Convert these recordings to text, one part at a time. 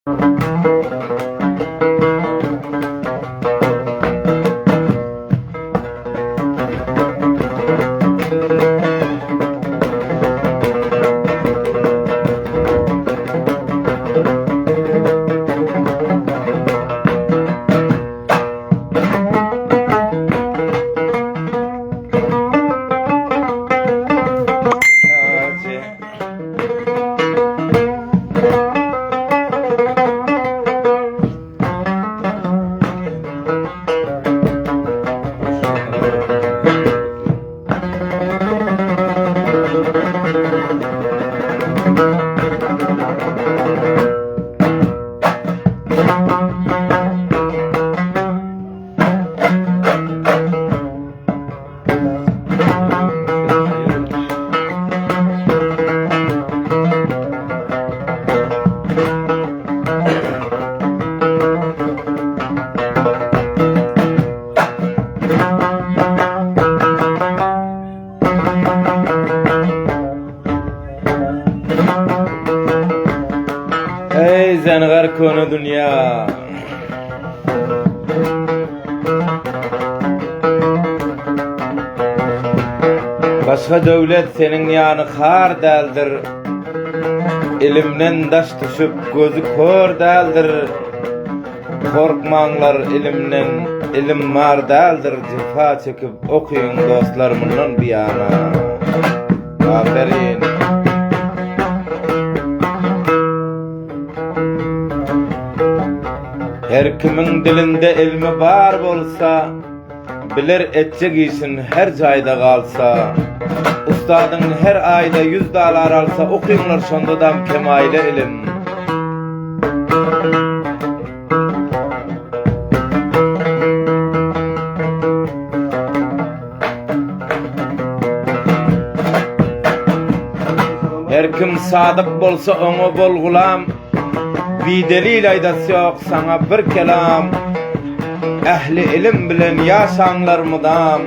Ey zengar konu dünya, başka devlet senin yanı kar deldir, ilimden daş düşüp gözü kör deldir. Korkmanlar ilimden, ilim var deldir. Cifa çekip okuyun dostlarımın bir yana. Aferin. Her kimin dilinde ilmi var bolsa, bilir etcek işin her jayda kalsa. Ustadın her ayda 100 dolar alsa, okuyunlar şondadan kemayla ilim. Her kim sadık bolsa onu bol gulam, bir delil aydası yok sana bir kelam. Ehli ilim bilen yaşanlar mudam,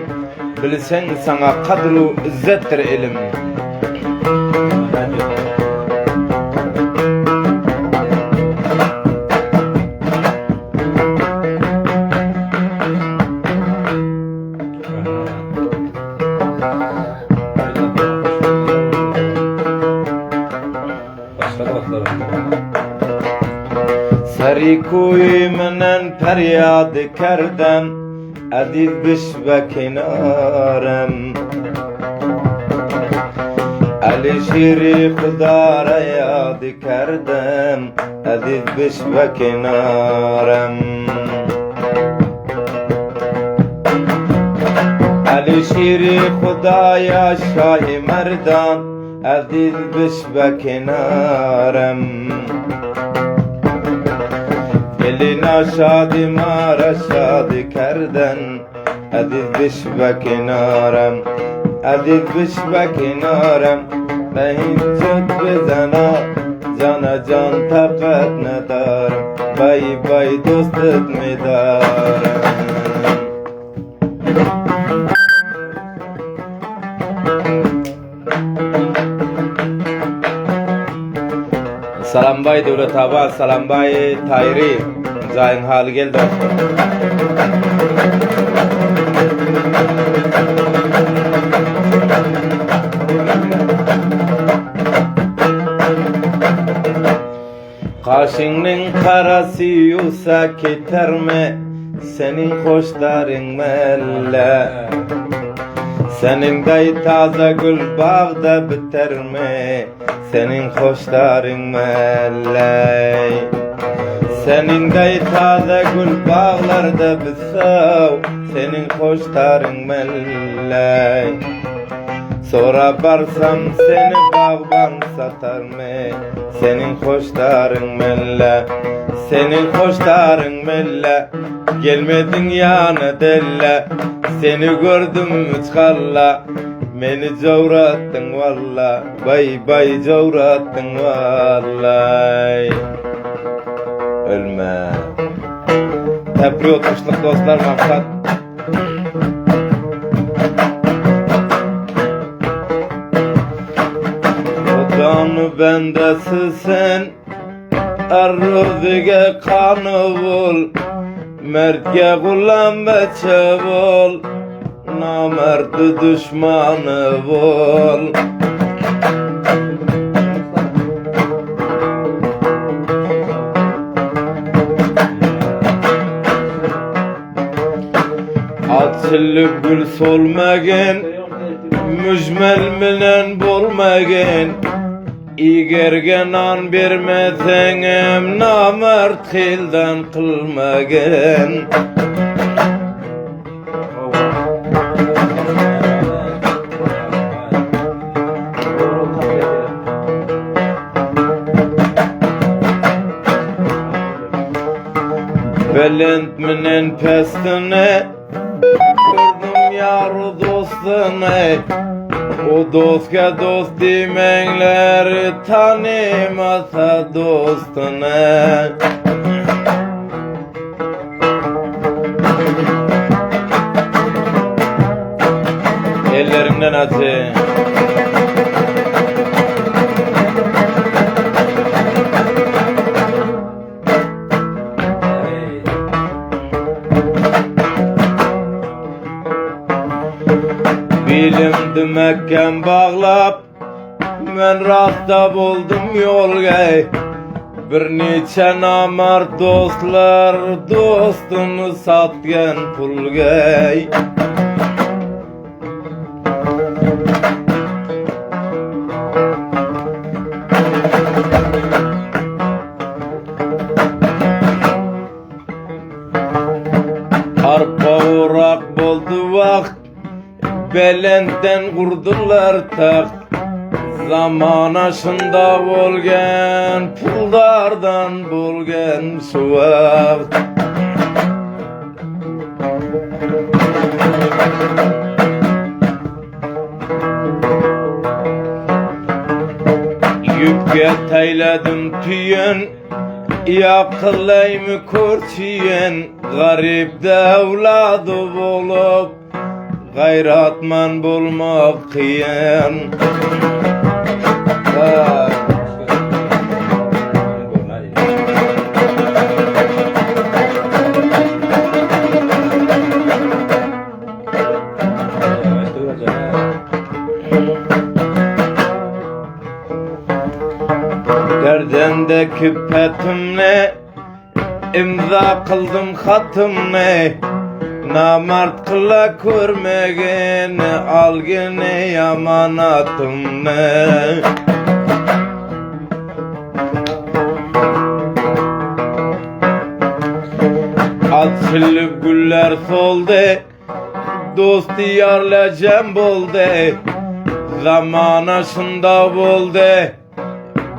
bilsen sana kadru izzettir ilim. Sari kuy menen feryad kerdem, aziz biş ve kenarem. Ali şiri khudara yad kerdem, aziz biş ve kenarem. Ali şiri khudaya şahi merdan, aziz biş ve kenarem. Elina şadi mara şadi kerden, aziz biş ve kenarem. Aziz biş ve kenarem, behin çıt bizana, cana can takat nedarem. Bay bay dost etmedarem. Salam bay Devlet Aba, salam bay Tayri. Zayn hali geldi. Kaşının karası yusa keter mi? Senin hoşların melle. Senin day taze gül bağda biter mi? Senin hoşların melle. Senin day taze gül bağlarda bitsav, senin hoşların melle. Sonra barsam seni bağban satar mı? Senin hoşların melle. Senin hoşların melle. Gelmedin yana delle. Seni gördüm uçkalla. Beni cavrattın valla. Bay bay cavrattın vallahi. Ölme. Patriotlaşlık dostlar maksat. Odanı bendesi sen, Errüzüge kanı bul, mertge kullan beçe bul, namerdi düşmanı bul. Açılıp gül solmagin, müjmel minen bolmagin. İgergen an bermeseňem, namert hildan kılmagin. Belent minen pestine, gördüm yaru dostune. O dostga dost dimeňler, tanymasa dostuna. Ellerimden atı. Bilimdi Mekkem bağlap, men rasta boldum yolga. Bir neçe namart dostlar, dostunu satgan pulga. Arpa urak boldu vakt, belenden kurdular tak. Zaman aşında bolgen, pullardan bolgen suak. Yüpge tayladım tüyen, yakılayım kurçiyen. Garip devladı bolup, gayratman bolmak kıyan. Derdendeki petimne, imza kıldım hatımne. Namart kıla körmegin, al gene yamanatımne. Açılıp güller soldu, dost diyarla cem boldu. Zaman aşında boldu,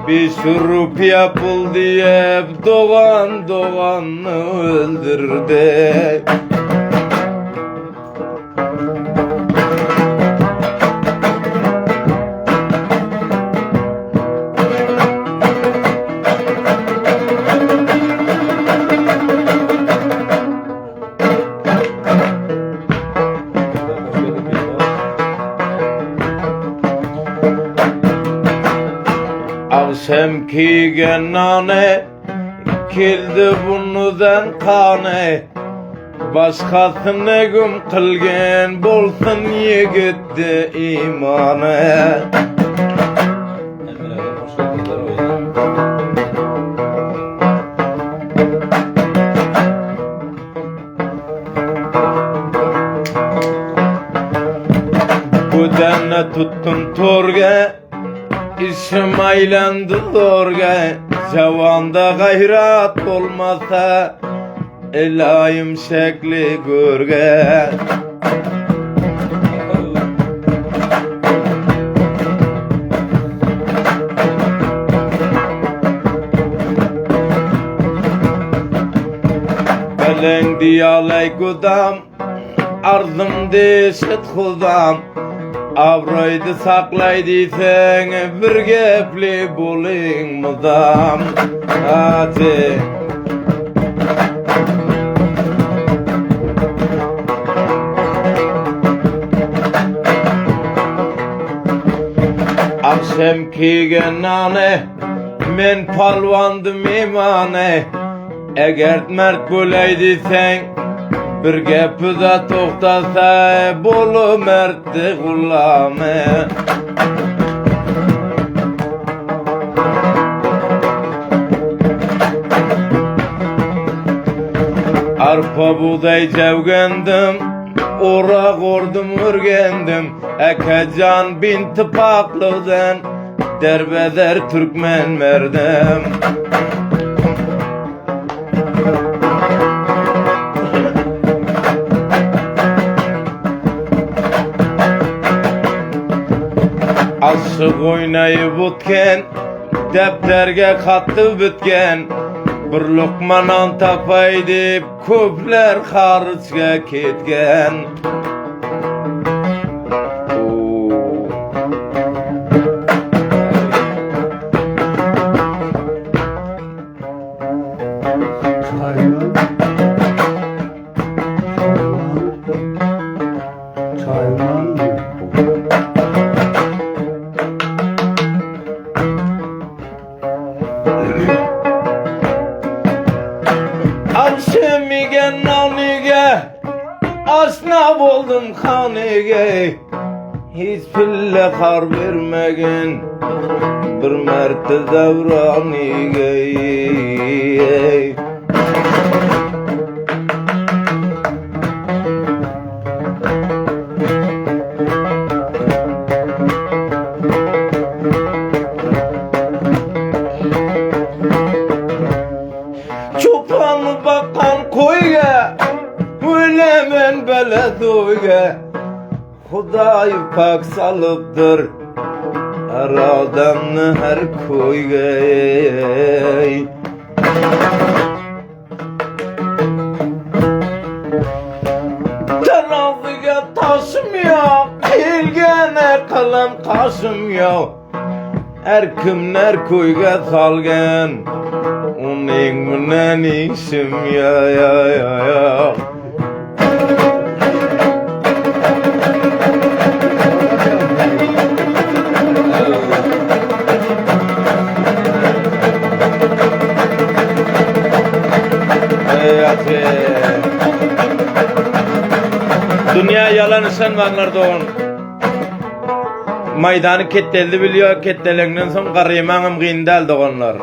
bir şurup yapıl diye doğanı öldürdü. Akşam kiygen nane, kildi bundan kane. Başkasını güm kılgen, bolsun yigitti imane. Bu denne tuttum torge, İşim aylandı zorga. Javanda gayrat olmasa, elayim şekli görge. Belen diyalay gudam, arzım deşet hudam. Avraydı saklaydıysın, bir gepli bulayım mıdam. Hadi. Akşam kiygen nane, Men palvandım imane, eğer mert böyleydi sen, bir gepi de toktasa, bolu mertdi gullame. Arpa buğday cevgendim, orak ordum örgendim, Ekecan binti paklıdan, derbeder Türkmen merdim. Aşık oynayıp utken, defterge kattı bütken, bir lokmanan tapay deyip köpler harçga ketgen. Akşemigen nanige, aşna buldum hanige, hiç pille kar vermegen, bir mertte devranige. Çopan bakan koyga, ölemen beledoyga, Huday pak salıptır her adamını her koyga. Terazıga taşım yok, ilgene kalan kaşım yok, her kimler koyga salgen, onun münen işim ya. Dünya yalan sen varlar doğun. Maydanı ketteldi biliyor, kettelenden son qarıymağım qiyindal doğanlar.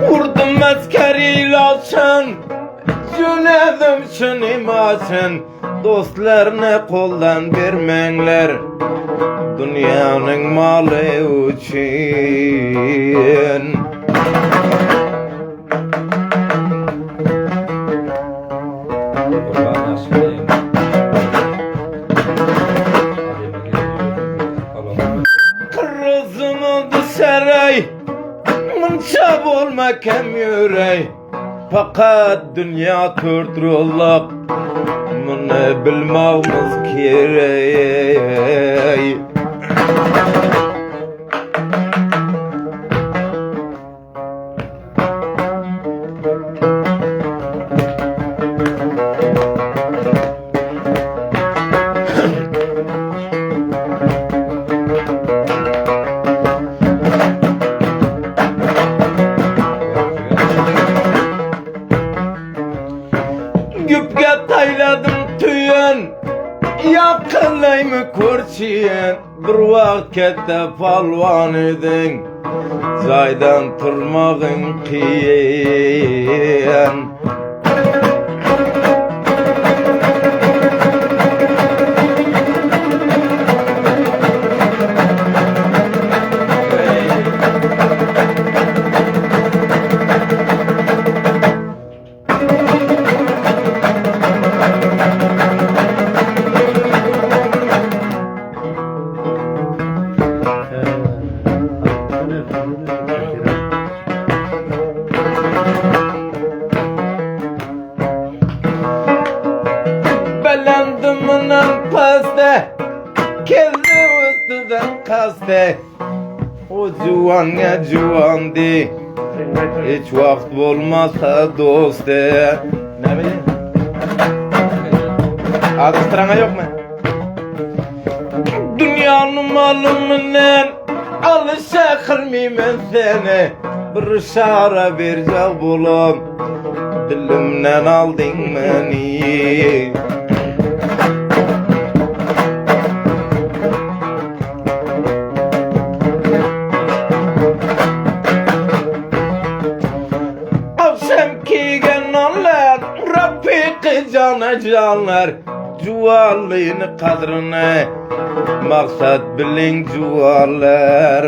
Vurdum askeri laçın, Cünedim şun imasın, dostlarını koldan vermenler, dünyanın malı için. Kırızımı düşerey, mınçab olmak hem yürey, fakat dünya törtürüllük, bunu bilmağımız gerey. Güpge tayladım tüyen, yakınlayımı kurçiyen, bir vakitte palvan edin, zaydan tırmağın kiyen. Belendiminin peste, kelli üstüden kaste, o cuvanga cuvandi, hiç vakt bulmasa doste. Ne bileyim? Alkıştıran yok mu? Dünyanın malımından alışa kırmayayım seni. Bir şara vereceğim bulum, dilimden aldın beni. Akşam ki genler Rabbiki cana canlar, cuvallığını kadrine maksat bilin cuvallar.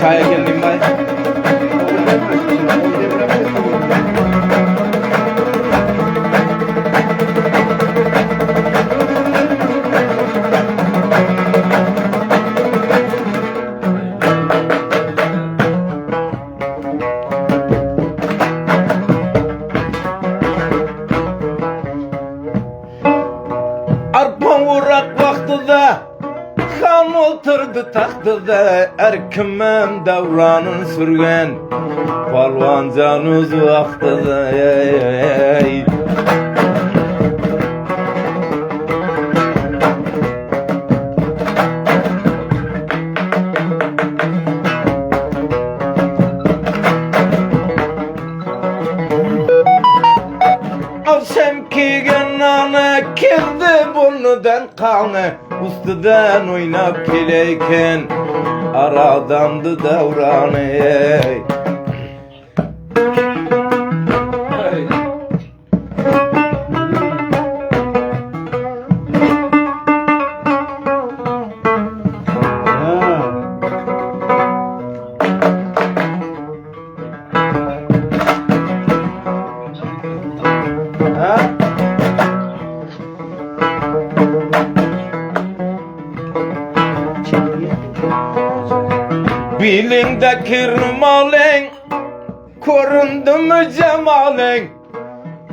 Saya geldim bay. Arpan vurak vaktida kan oturdu taxtıda, erkimem davranın sürgen palvan canuz vaxtıda. Akşam ki genane kirdi burnudan kanı, üstüden oynap geleyken aradandı davranı. Bilinde kirmalin, korundu mu cemalin,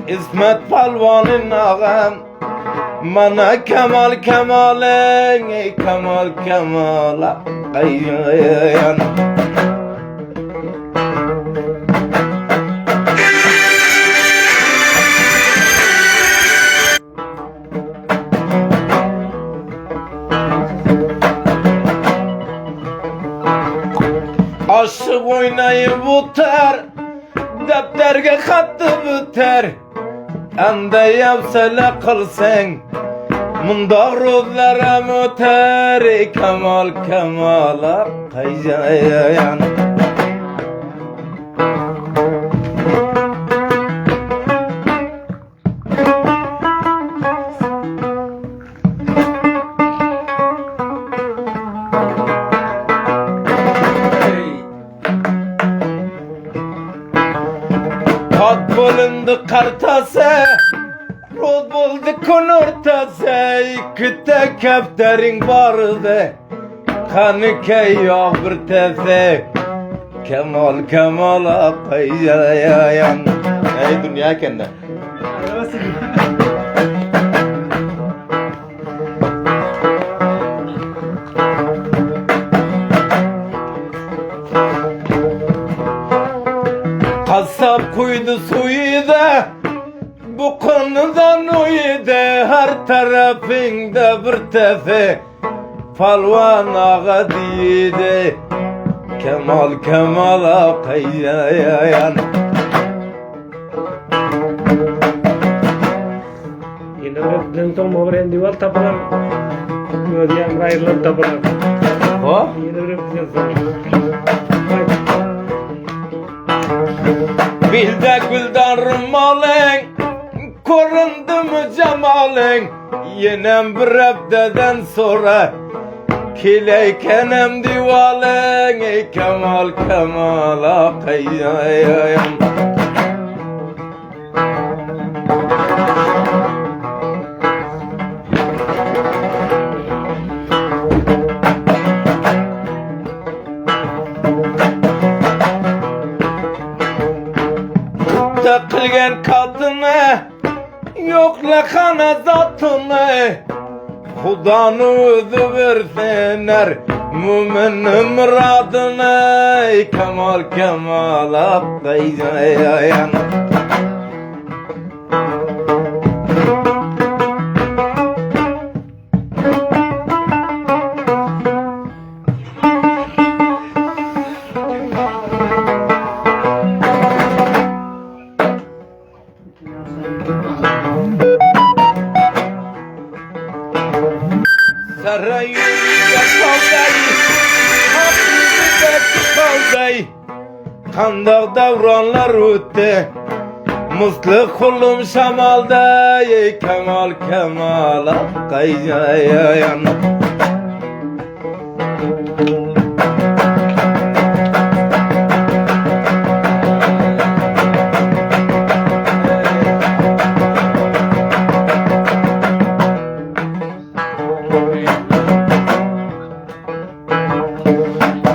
İsmet Palvan'ın ağam, bana Kemal Kemalin, ey Kemal Kemal'a kayyan. Aşık oynayıp utar, defterge kattı biter. Ende yapsele kılsen, munda rozlarım öter. Ey Kemal Kemal'a kayyan. Kat bulundu kartası, roz buldu konurtası. İki tek kefterin vardı, kanı keyyak bir tese. Kemal Kemal'a kayyan. Ey dünya kendi. Kasap kuydu suyu da, bu konudan uydu. Her tarafında bir tefe palvan ağa diydi. Kemal Kemal'a kayyan. Yine öğretmen mobilen dival tapalar. Gözüyen ayrılan tapalar. O? Yine öğretmen. Bilde gülden rumalin, korundu mu cemalin. Yenem bir haftadan sonra kileykenem divalin. Ey Kemal Kemal'a kayyan. Takılgen kadını, yokla kana zatını, Hudanı özü versinler, Mümin muradına kemal kemal akkayan. Sarayında kalday, hakkında kalday. Kandak davranlar ötte, muslu kulum şamalda. Kemal kemal akkayan.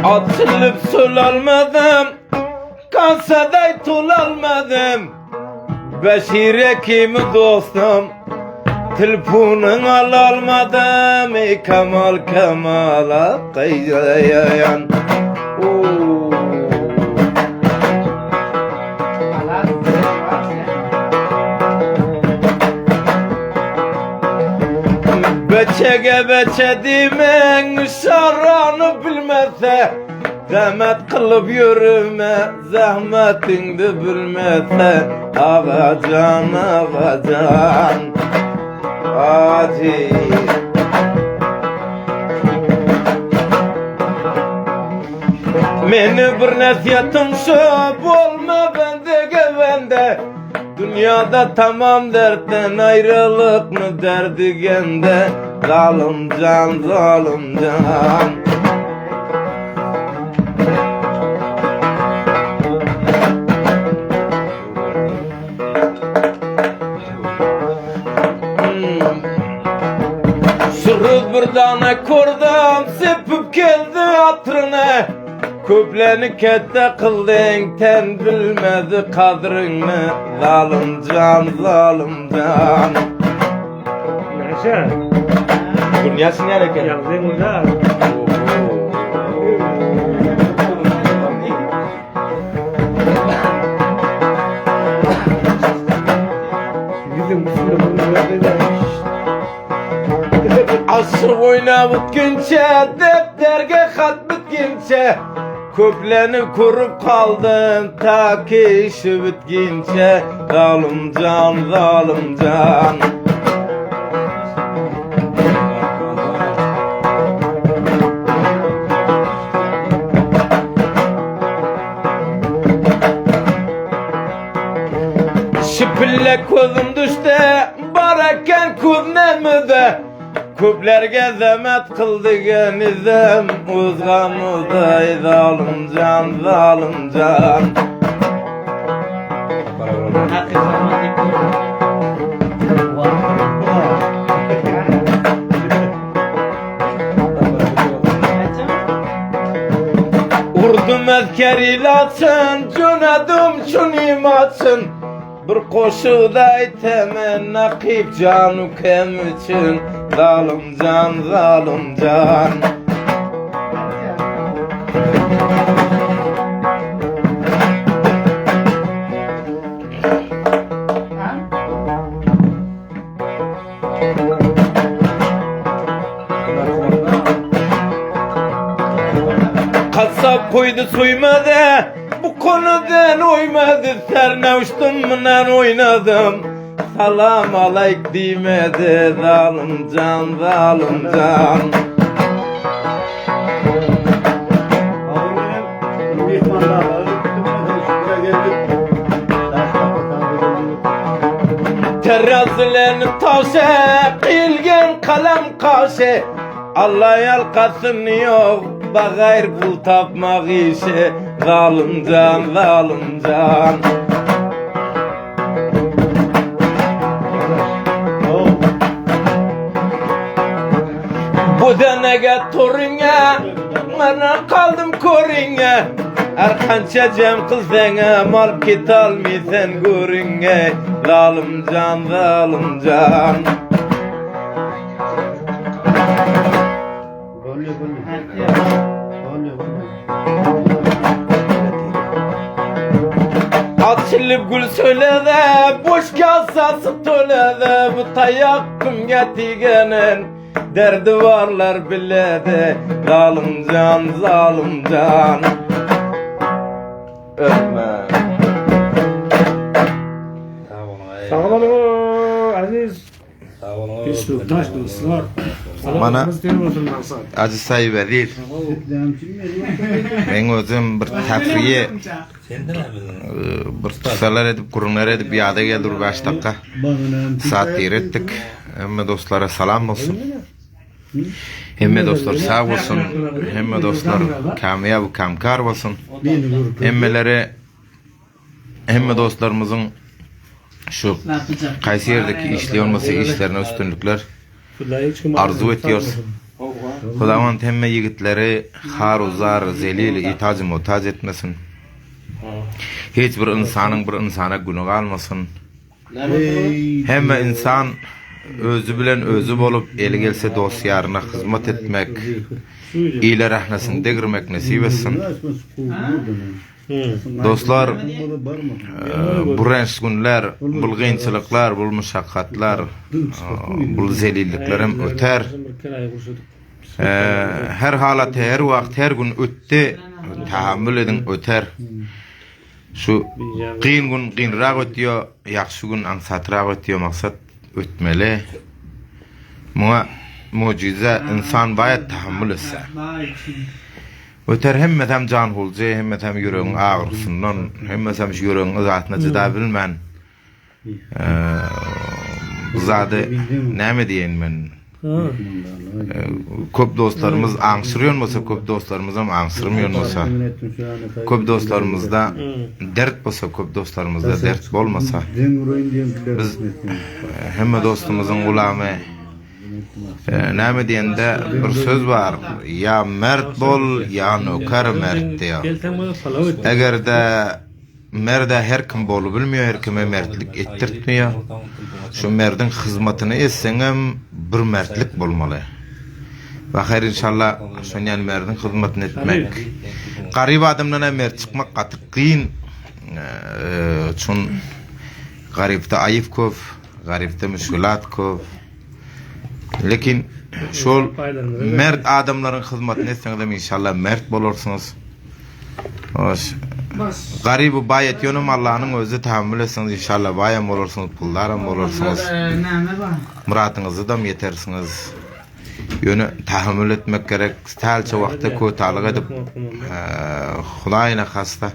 Atılıp sulalmadım, kasaday tulalmadım. Beşire kimi dostum, telefonun alalmadım. Kemal kemal akkayan. Beçege beçe demen şaranı bilmese, zahmet kılıp yürüme, zahmetin de bilmese. Ağacan ağacan acı. Meni bir nasihatim şu, olma bende güvende. Dünyada tamam dertten ayrılık mı derdigende. Zalim can, zalim can. Sürüz bir tane kurdum, sepip geldi hatırına. Köplerini kette kıldın, ten bilmedi kadrini. Zalim can, zalim can. Nasıl? Dünyası nereye geldi? Yazdın mı da? Gidin bu bunu verdiler. Asır oyna bitkince, defterge hat bitkince. Köplenip kurup kaldın ta ki işi bitkince. Zalim can, zalim can. Şipillek közüm düştü, baraken küznemide. Köplerge zemet kıldıgen izem, uzgamızda. Zalim can, zalim can. Vurdum ezker ilaçın, cönedim çunim açın. Bir koşuda temen nakip canu kem için. Zalim can, zalim can. Kasap koydu suymadı, bu konudan uymadı. Sernavuştumla oynadım, salam aleyk demedi. Zalim can, zalim can. Terazilerini taşa, kıyılgen kalem kaşı. Allah yalkasın yok, bagayr bul tapmak işi. Zalim can, zalim can. Bu denege torunga, bana kaldım koringa. Erkança cem kızene, mal kit almisen görünge. Zalim can, zalim can. Boleh. gelip gül söyledi, boş kasası töledi. Bu tayak kimge tigenin derdi varlar biledi. Zalim can, zalim can. Ölme. Sağ olun aziz. Üstüdaş dostlar. Bana Salamatınız maksat. acı sayı değil. Ben özüm bir tafriye bir kısalar edip kurunlar edip yada geldi 5 dakika saat ettik. Hemme dostlara salam olsun. Hemme dostlar sağ olsun. Hemme dostlar kamyab kamkar olsun. Hemme dostlarımızın şu Kayseri'deki işli olması işlerine üstünlükler arzu ediyoruz. Hudavan temme yigitleri haruzar, zelil, itacı muhtaç etmesin. Hiç bir insanın bir insana günü almasın. Hemme insan özü bilen özü bolup eli gelse dosyarına hizmet etmek, iyile rahnesini degirmek nasip etsin. Dostlar, bu renç günler, bu gynçylyklar, bu muşakkatlar, bu zelilliklerim öter. Her halat, her wagt, her gün ötdi, tahammül edin öter. Şu qyyn gün qyynrak ötüyor, ýakşy gün aňsatrak ötüyor, maksat ötmeli. Muňa mucize insan bayat tahammül etse. Öter hemmesem can hulje, hemmesem yüreğin ağrısından, hemmesem yüreğin zatyna jyda bilmän. Zady näme diýen men? Köp dostlarımız aňşyrýanmasa, köp dostlarımız hem aňşyrmýanmasa, köp dostlarımızda dert bolsa, köp dostlarımızda dert bolmasa, biz hemme dostumuzun gulamy näme diýende bir söz bar, ya mert bol, ya nöker mert diýär. Egerde merde her kim bolup bilmiyor, her kime mertlik ettirtmiyor. Şu merdin hizmetini etseňem bir mertlik bolmaly. Bahar inşallah şonyan merdin hizmetini etmek. Garip adamdan mert çıkmak gaty kyn. Çün garipde ayıp köp, garipde müşkilat köp. Lekin şol mert adamlaryň hizmetini etseňem inşallah mert bolarsyňyz. Hoş. Garibi bayet yönüm Allah'ın özü tahammül etsiniz inşallah bayam olursunuz, pullarım olursunuz. Muratyňyzy da yetersiniz. Yönü tahammül etmek gerek. Talça wagtda kötalyk edip Hudaýyna hasta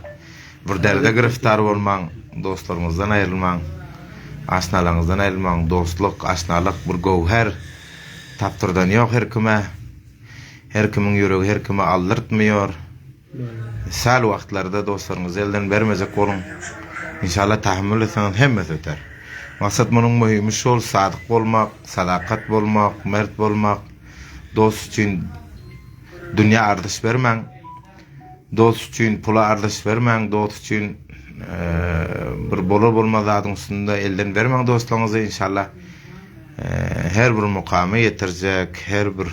bir derde giriftar bolmaň, dostlarymyzdan aýrylmaň, aşnalaryňyzdan aýrylmaň, dostluk, aşnalyk bir gowher tapdyrdan ýok her kime. Her kimiň ýüregi her kime aldyrtmýor. Sal wagtlarda dostlaryňyz elden bermejek bolun. İnşallah tahammül etseňiz hemmesi öter. Maksat munyň mühimi şol sadyk bolmak, sadakat bolmak, mert bolmak. Dost üçin dünýä ardyş bermäň. Dost üçin pula ardyş bermäň, dost üçin bir bolar bolmaz zadyň üstünde elden bermäň dostlaryňyzy inşallah her bir mukamy ýetirjek, her bir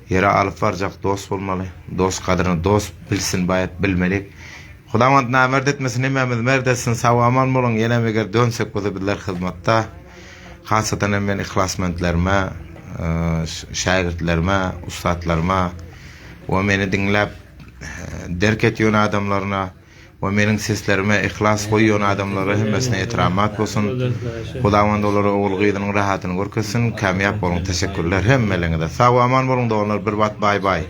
yere alıp varacak dost bolmaly. Dost kadrını dost bilsin bayat bilmelik. Hudaýyň näme etmesin hemmemiz merdesin sağ aman bolun. Ýene eger dönsek bolabilirler hizmatda. Hasatan men ihlasmendlerime, şagirdlerime, ustatlarıma we meni dinläp derk etýän adamlaryna we meniň seslerime ihlas goýýan adamlara hemmesine etiramat bolsun. Hudaýyň dolara ol gyýdynyň rahatyny görkesin. Kamyap bolun. Teşekkürler hemmeleňize. Sağ aman bolun da onlar bir bat bay bay.